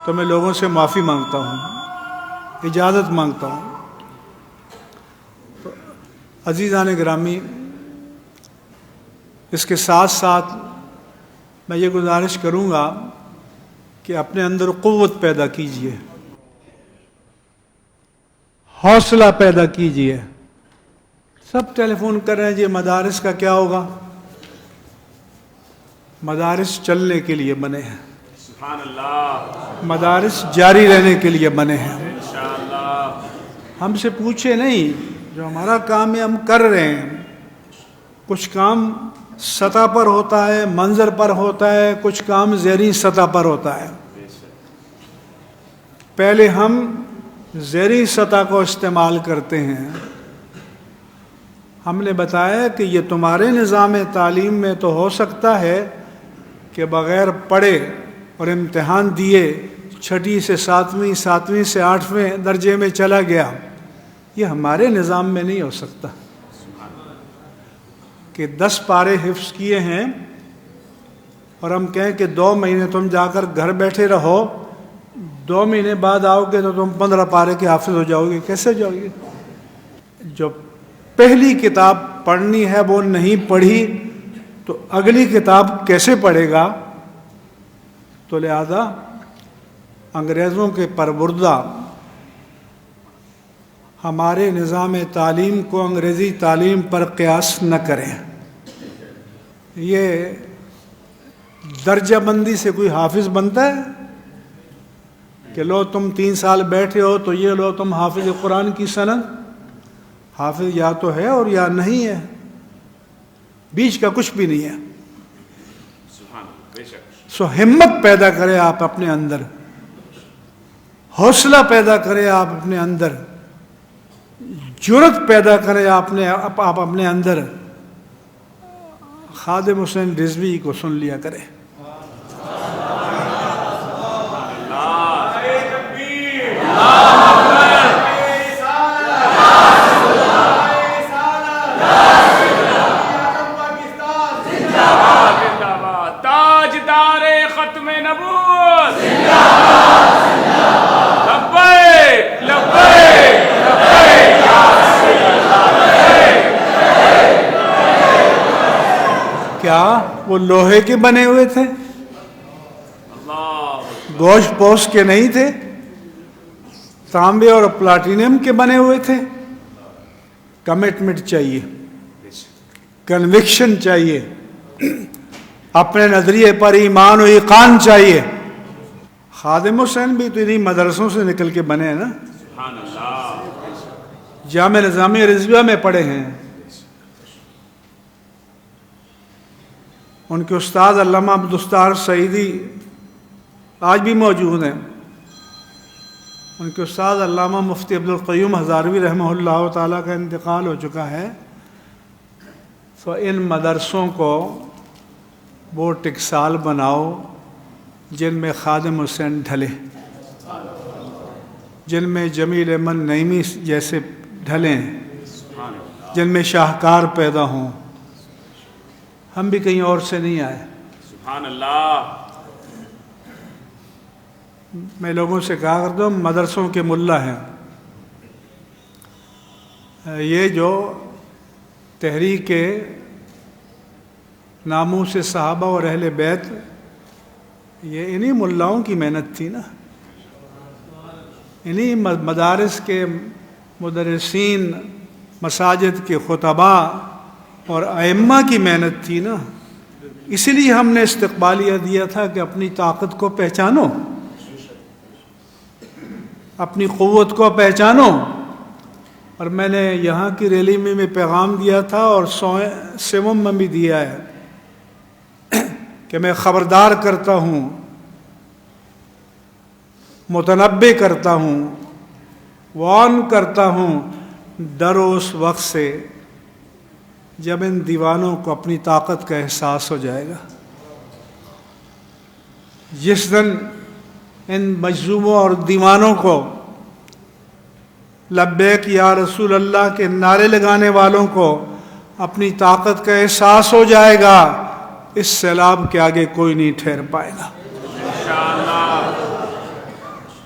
تو میں لوگوں سے معافی مانگتا ہوں، اجازت مانگتا ہوں۔ عزیزان گرامی، اس کے ساتھ ساتھ میں یہ گزارش کروں گا کہ اپنے اندر قوت پیدا کیجیے، حوصلہ پیدا کیجیے۔ سب ٹیلی فون کر رہے ہیں جی مدارس کا کیا ہوگا؟ مدارس چلنے کے لیے بنے ہیں، سبحان اللہ، مدارس جاری رہنے کے لیے بنے ہیں۔ انشاءاللہ، ہم سے پوچھے نہیں، جو ہمارا کام ہے ہم کر رہے ہیں۔ کچھ کام سطح پر ہوتا ہے، منظر پر ہوتا ہے، کچھ کام زیریں سطح پر ہوتا ہے۔ پہلے ہم زیریں سطح کو استعمال کرتے ہیں۔ ہم نے بتایا کہ یہ تمہارے نظام تعلیم میں تو ہو سکتا ہے کہ بغیر پڑھے اور امتحان دیے چھٹی سے ساتویں، ساتویں سے آٹھویں درجے میں چلا گیا، یہ ہمارے نظام میں نہیں ہو سکتا کہ 10 پارے حفظ کیے ہیں اور ہم کہیں کہ 2 مہینے تم جا کر گھر بیٹھے رہو، 2 مہینے بعد آؤ گے تو تم 15 پارے کے حافظ ہو جاؤ گے۔ کیسے جاؤ گے؟ جو پہلی کتاب پڑھنی ہے وہ نہیں پڑھی تو اگلی کتاب کیسے پڑھے گا؟ تو لہذا انگریزوں کے پروردہ ہمارے نظام تعلیم کو انگریزی تعلیم پر قیاس نہ کریں۔ یہ درجہ بندی سے کوئی حافظ بنتا ہے کہ لو تم 3 سال بیٹھے ہو تو یہ لو تم حافظ قرآن کی سند؟ حافظ یا تو ہے اور یا نہیں ہے، بیچ کا کچھ بھی نہیں ہے۔ سو ہمت پیدا کرے آپ اپنے اندر، حوصلہ پیدا کرے آپ اپنے اندر، جرأت پیدا کرے آپ اپنے اندر۔ خادم حسین رضوی کو سن لیا کرے۔ کیا وہ لوہے کے بنے ہوئے تھے؟ گوشت پوش کے نہیں تھے؟ تانبے اور پلاٹینم کے بنے ہوئے تھے؟ کمٹمنٹ چاہیے، کنوکشن چاہیے، اپنے نظریے پر ایمان و یقین چاہیے۔ خادم حسین بھی تو انہی مدرسوں سے نکل کے بنے ہیں نا، جامعہ نظامیہ رضویہ میں پڑھے ہیں۔ ان کے استاد علامہ عبدالستار سعیدی آج بھی موجود ہیں۔ ان کے استاد علامہ مفتی عبدالقیوم ہزاروی رحمہ اللہ تعالیٰ کا انتقال ہو چکا ہے۔ تو ان مدرسوں کو وہ ٹکسال بناؤ جن میں خادم حسین ڈھلے، جن میں جمیل احمد نعیمی جیسے ڈھلیں، جن میں شاہکار پیدا ہوں۔ ہم بھی کہیں اور سے نہیں آئے۔ سبحان اللہ۔ میں لوگوں سے کہا کرتا ہوں مدرسوں کے ملا ہیں۔ یہ جو تحریک ناموس صحابہ اور اہل بیت، یہ انہی ملاؤں کی محنت تھی نا، انہی مدارس کے مدرسین، مساجد کے خطبہ اور ائمہ کی محنت تھی نا۔ اسی لیے ہم نے استقبالیہ دیا تھا کہ اپنی طاقت کو پہچانو، اپنی قوت کو پہچانو۔ اور میں نے یہاں کی ریلی میں پیغام دیا تھا اور سیوم میں بھی دیا ہے کہ میں خبردار کرتا ہوں، متنبہ کرتا ہوں، وارن کرتا ہوں، ڈرو اس وقت سے جب ان دیوانوں کو اپنی طاقت کا احساس ہو جائے گا۔ جس دن ان مجذوبوں اور دیوانوں کو لبیک یا رسول اللہ کے نعرے لگانے والوں کو اپنی طاقت کا احساس ہو جائے گا، اس سیلاب کے آگے کوئی نہیں ٹھہر پائے گا۔ انشاءاللہ۔